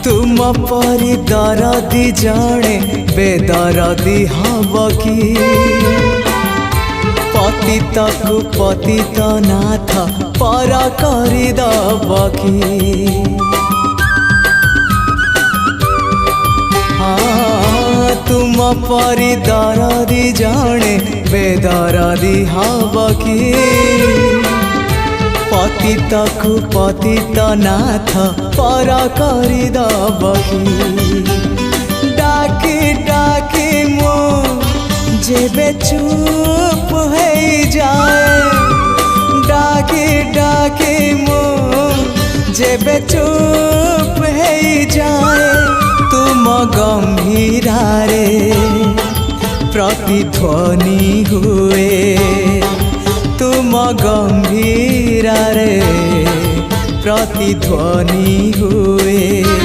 तुम परी दरदी जड़े बेदरदी हब कि पतित को पतित नाथ पर करदब कि हाँ तुम परी दरदी जड़े बेदरदी हब कि पतित को पतित नाथ पर करदब कि डाकी डाकी मो जेबे चुप हो जाए डाकी डाकी मो जेबे चुप हो जाए तुम गंभीरा रे प्रतिध्वनि हुए तुम गंभीरा रे प्रतिध्वनि हुए।